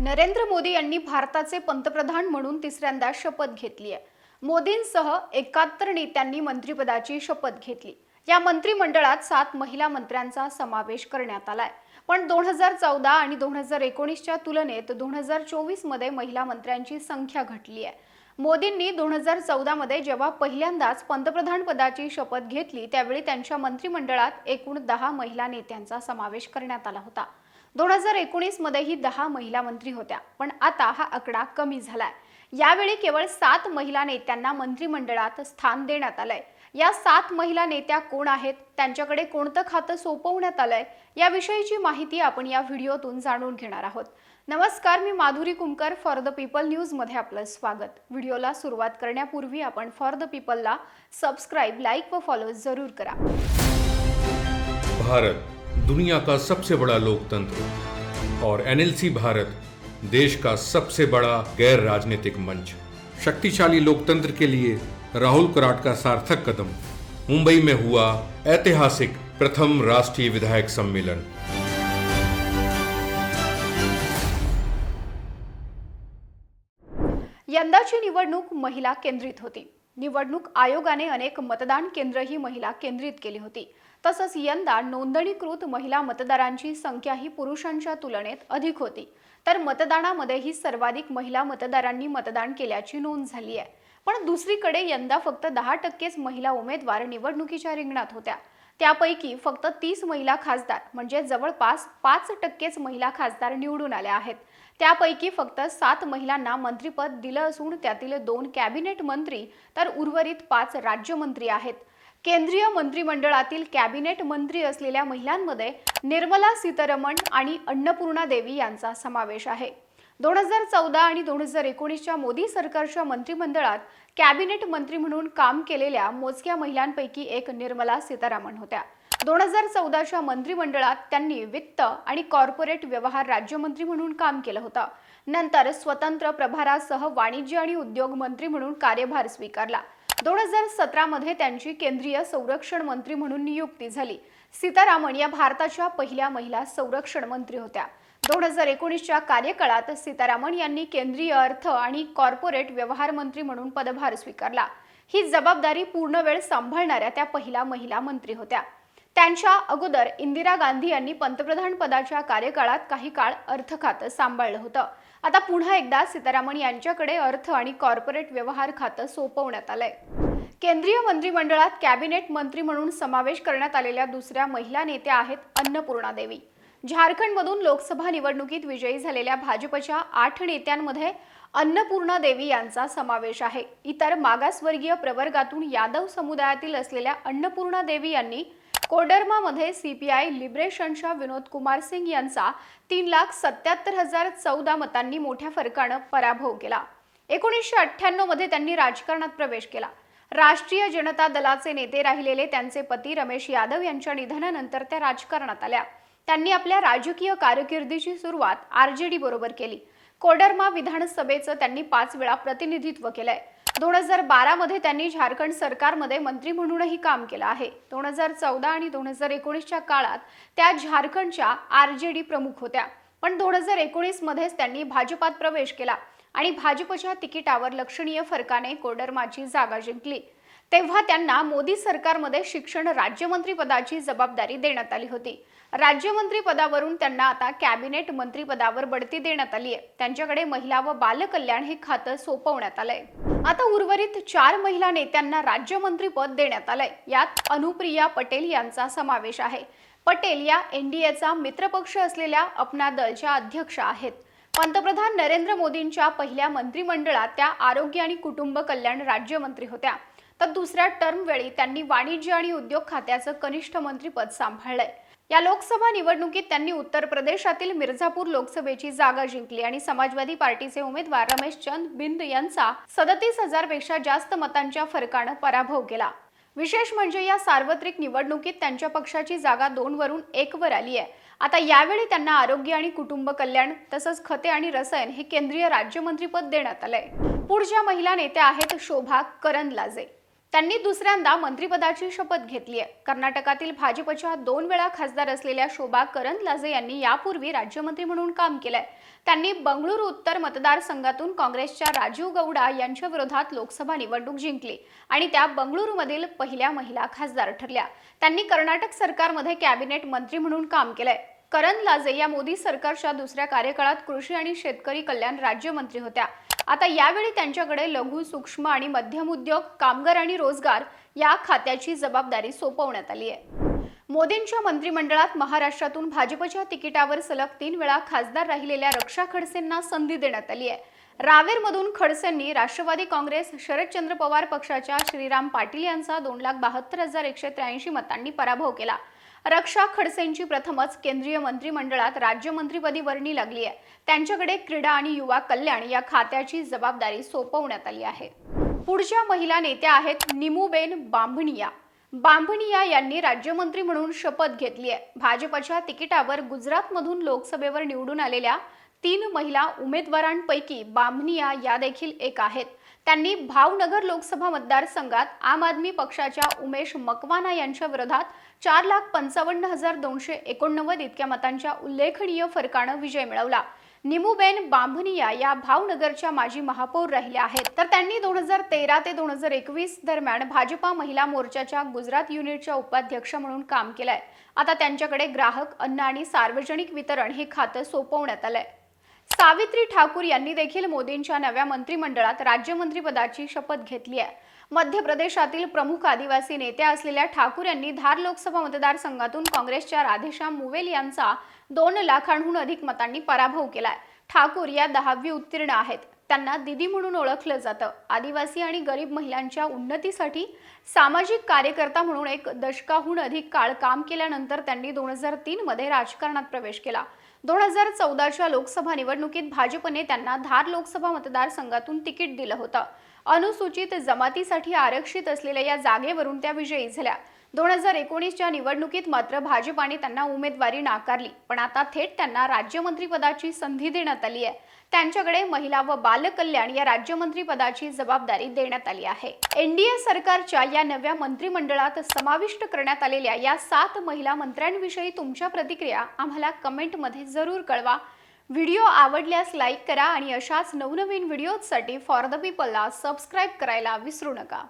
नरेंद्र मोदी यांनी भारताचे पंतप्रधान म्हणून तिसऱ्यांदा शपथ घेतली आहे। मोदींसह 71 नेत्यांनी मंत्रिपदाची शपथ घेतली। या मंत्रिमंडळात 7 महिला मंत्र्यांचा समावेश करण्यात आलाय। पण 2014 आणि 2019च्या तुलनेत 2024 मध्ये महिला मंत्र्यांची संख्या घटली आहे। मोदींनी 2014 मध्ये जेव्हा पहिल्यांदाच पंतप्रधान पदाची शपथ घेतली त्यावेळी त्यांच्या मंत्रिमंडळात एकूण 10 महिला नेत्यांचा समावेश करण्यात आला होता। 2019 मध्येही 10 महिला मंत्री होत्या, पण आता हा आकडा कमी झालाय। यावेळी केवळ 7 महिला नेत्यांना मंत्रिमंडळात स्थान देण्यात आलंय। या 7 महिला नेत्या कोण आहेत, त्यांच्याकडे कोणतं खातं सोपवण्यात आलंय, याविषयीची माहिती आपण या व्हिडिओतून जाणून घेणार आहोत। नमस्कार, मी Madhuri Kumkar, for the people news मध्ये आपलं स्वागत। व्हिडिओला सुरुवात करण्यापूर्वी आपण फॉर द पीपलला सबस्क्राइब, लाईक व फॉलो जरूर करा। भारत दुनिया का सबसे बड़ा लोकतंत्र और एनएलसी भारत देश का सबसे बड़ा गैर राजनीतिक मंच। शक्तिशाली लोकतंत्र के लिए राहुल कराट का सार्थक कदम। मुंबई में हुआ ऐतिहासिक प्रथम राष्ट्रीय विधायक सम्मेलन। यंदाची निवडणूक महिला केंद्रित होती। निवडणूक आयोगाने अनेक मतदान केंद्रही महिला केंद्रित केली होती। तसंच यंदा नोंदणीकृत महिला मतदारांची संख्याही पुरुषांच्या तुलनेत अधिक होती। तर मतदानामध्येही सर्वाधिक महिला मतदारांनी मतदान केल्याची नोंद झाली आहे। पण दुसरीकडे यंदा फक्त 10% महिला उमेदवार निवडणुकीच्या रिंगणात होत्या। त्यापैकी फक्त 30 महिला खासदार म्हणजे जवळपास 5% महिला खासदार निवडून आल्या आहेत। त्यापैकी फक्त 7 महिलांना मंत्रिपद दिलं असून त्यातील 2 कॅबिनेट मंत्री तर उर्वरित 5 राज्यमंत्री आहेत। केंद्रीय मंत्रिमंडळातील कॅबिनेट मंत्री असलेल्या महिलांमध्ये निर्मला सीतारमण आणि अन्नपूर्णा देवी यांचा समावेश आहे। 2014 आणि 2019च्या मोदी सरकारच्या मंत्रिमंडळात कॅबिनेट मंत्री म्हणून काम केलेल्या मोजक्या महिलांपैकी एक निर्मला सीतारमण होत्या। 2014च्या मंत्रिमंडळात त्यांनी वित्त आणि कॉर्पोरेट व्यवहार राज्यमंत्री म्हणून काम केलं होतं। नंतर स्वतंत्र प्रभारासह वाणिज्य आणि उद्योग मंत्री म्हणून कार्यभार स्वीकारला। 2017 मध्ये त्यांची केंद्रीय संरक्षण मंत्री म्हणून नियुक्ती झाली। सीतारमण या भारताच्या पहिल्या महिला संरक्षण मंत्री होत्या। 2019च्या कार्यकाळात सीतारमण यांनी केंद्रीय अर्थ आणि कॉर्पोरेट व्यवहार मंत्री म्हणून पदभार स्वीकारला। ही जबाबदारी पूर्ण वेळ सांभाळणाऱ्या त्या पहिल्या महिला मंत्री होत्या। त्यांच्या अगोदर इंदिरा गांधी यांनी पंतप्रधान पदाच्या कार्यकाळात काही काळ अर्थ खातं सांभाळलं होतं। आता पुन्हा एकदा सीतारमण यांच्याकडे अर्थ आणि कॉर्पोरेट व्यवहार खातं सोपवण्यात आलंय। केंद्रीय मंत्रिमंडळात कॅबिनेट मंत्री म्हणून समावेश करण्यात आलेल्या दुसऱ्या महिला नेत्या आहेत अन्नपूर्णा देवी। झारखंडमधून लोकसभा निवडणुकीत विजयी झालेल्या भाजपच्या 8 नेत्यांमध्ये अन्नपूर्णा देवी यांचा समावेश आहे। इतर मागासवर्गीय प्रवर्गातून यादव समुदायातील असलेल्या अन्नपूर्णा देवी यांनी कोडरमामध्ये सीपीआय लिबरेशनच्या विनोद कुमार सिंग यांचा 3,77,014 मतांनी मोठ्या फरकाने पराभव केला। 1998 मध्ये त्यांनी राजकारणात प्रवेश केला। राष्ट्रीय जनता दलाचे नेते राहिलेले त्यांचे पती रमेश यादव यांच्या निधनानंतर त्या राजकारणात आल्या। त्यांनी आपल्या राजकीय कारकिर्दीची सुरुवात आरजेडी बरोबर केली। कोडरमा विधानसभेचं त्यांनी 5 वेळा प्रतिनिधित्व केलंय। 2012 मध्ये त्यांनी झारखंड सरकारमध्ये मंत्री म्हणूनही काम केलं आहे। 2014 आणि 2019च्या काळात त्या झारखंडच्या आरजेडी प्रमुख होत्या। पण 2019 मध्येच त्यांनी भाजपात प्रवेश केला आणि भाजपच्या तिकिटावर लक्षणीय फरकाने कोडरमाची जागा जिंकली। तेव्हा त्यांना मोदी सरकारमध्ये शिक्षण राज्यमंत्री पदाची जबाबदारी देण्यात आली होती। राज्यमंत्री पदावरून त्यांना आता कॅबिनेट मंत्री पदावर बढती देण्यात आली आहे। त्यांच्याकडे महिला व बालकल्याण हे खातं सोपवण्यात आलंय। आता उर्वरित 4 महिला नेत्यांना राज्यमंत्री पद देण्यात आलंय। यात अनुप्रिया पटेल यांचा समावेश आहे। पटेल या एनडीएचा मित्रपक्ष असलेल्या अपना दलच्या अध्यक्ष आहेत। पंतप्रधान नरेंद्र मोदींच्या पहिल्या मंत्रिमंडळात त्या आरोग्य आणि कुटुंब कल्याण राज्यमंत्री होत्या। तर दुसऱ्या टर्म वेळी त्यांनी वाणिज्य आणि उद्योग खात्याचं कनिष्ठ मंत्रीपद सांभाळलंय। या लोकसभा निवडणुकीत त्यांनी उत्तर प्रदेशातील मिर्झापूर लोकसभेची जागा जिंकली आणि समाजवादी पार्टीचे उमेदवार रमेशचंद बिंद यांचा 37,000 पेक्षा जास्त मतांच्या फरकाने पराभव केला। विशेष म्हणजे या सार्वत्रिक निवडणुकीत त्यांच्या पक्षाची जागा 2 वरून 1 वर आली आहे। आता यावेळी त्यांना आरोग्य आणि कुटुंब कल्याण तसंच खते आणि रसायन हे केंद्रीय राज्यमंत्रीपद देण्यात आलंय। पुढच्या महिला नेत्या आहेत शोभा करंदलाजे। त्यांनी दुसऱ्यांदा मंत्रिपदाची शपथ घेतली आहे. कर्नाटकातील भाजपच्या 2 वेळा खासदार असलेल्या शोभा करंदलाजे यांनी यापूर्वी राज्यमंत्री म्हणून काम केलंय. त्यांनी बंगळुरू उत्तर मतदारसंघातून काँग्रेसच्या राजीव गौडा यांच्या विरोधात लोकसभा निवडणूक जिंकली आणि त्या बंगळुरूमधील पहिल्या महिला खासदार ठरल्या. त्यांनी कर्नाटक सरकारमध्ये कॅबिनेट मंत्री म्हणून काम केलंय. करंदलाजे या मोदी सरकारच्या दुसऱ्या कार्यकाळात कृषी आणि शेतकरी कल्याण राज्यमंत्री होत्या. आता यावेळी त्यांच्याकडे लघु, सूक्ष्म आणि मध्यम उद्योग, कामगार आणि रोजगार या खात्याची जबाबदारी सोपवण्यात आली आहे. मोदींच्या मंत्रिमंडळात महाराष्ट्रातून भाजपच्या तिकिटावर सलग 3 वेळा खासदार राहिलेल्या रक्षा खडसेंना संधी देण्यात आली आहे. रावेरमधून खडसेंनी राष्ट्रवादी काँग्रेस, शरदचंद्र पवार पक्षाच्या श्रीराम पाटील यांचा 2,72,183 मतांनी पराभव केला. रक्षा खडसेंची प्रथमच केंद्रीय मंत्रिमंडळात राज्यमंत्रीपदी वर्णी लागली आहे. त्यांच्याकडे क्रीडा आणि युवा कल्याण या खात्याची जबाबदारी सोपवण्यात आली आहे. पुढच्या महिला नेत्या आहेत निमूबेन बांभणिया. बांभणिया यांनी राज्यमंत्री म्हणून शपथ घेतली आहे. भाजपच्या तिकिटावर गुजरातमधून लोकसभेवर निवडून आलेल्या 3 महिला उमेदवारांपैकी बांभणिया या देखील एक आहेत. त्यांनी भावनगर लोकसभा मतदारसंघात आम आदमी पक्षाच्या उमेश मकवाना यांच्या विरोधात 4,55,289 इतक्या मतांच्या उल्लेखनीय फरकानं विजय मिळवला. निमूबेन बांभणिया या भावनगरच्या माजी महापौर राहिल्या आहेत. तर त्यांनी 2013 ते 2021 दरम्यान भाजपा महिला मोर्चाच्या गुजरात युनिटच्या उपाध्यक्ष म्हणून काम केलंय. आता त्यांच्याकडे ग्राहक, अन्न आणि सार्वजनिक वितरण हे खातं सोपवण्यात आलंय. सावित्री ठाकूर यांनी देखील मोदींच्या नव्या मंत्रिमंडळात राज्यमंत्रीपदाची शपथ घेतली आहे. मध्य प्रदेशातील प्रमुख आदिवासी नेत्या असलेल्या ठाकूर यांनी धार लोकसभा मतदारसंघातून काँग्रेसच्या राधेश्याम मुवेल यांचा 2 लाखांहून अधिक मतांनी पराभव केलाय. ठाकूर या 10वी उत्तीर्ण आहेत. त्यांना दीदी म्हणून ओळखलं जातं. आदिवासी आणि गरीब महिलांच्या उन्नतीसाठी सामाजिक कार्यकर्ता म्हणून 1 दशकाहून अधिक काळ काम केल्यानंतर त्यांनी 2003 मध्ये राजकारणात प्रवेश केला. 2014च्या लोकसभा निवडणुकीत भाजपने त्यांना धार लोकसभा मतदारसंघातून तिकीट दिलं होतं. अनुसूचित जमातीसाठी आरक्षित असलेल्या या जागेवरून त्या विजयी झाल्या. 2019च्या निवडणुकीत मात्र भाजपाने त्यांना उमेदवारी नाकारली, पण आता थेट त्यांना राज्यमंत्रीपदाची संधी देण्यात आली आहे. त्यांच्याकडे महिला व बालकल्याण या राज्यमंत्रीपदाची जबाबदारी देण्यात आली आहे. एनडीए सरकारच्या या नव्या मंत्रिमंडळात समाविष्ट करण्यात आलेल्या या 7 महिला मंत्र्यांविषयी तुमच्या प्रतिक्रिया आम्हाला कमेंटमध्ये जरूर कळवा. व्हिडिओ आवडल्यास लाईक करा आणि अशाच नवनवीन व्हिडिओजसाठी फॉर द पीपलला सबस्क्राईब करायला विसरू नका.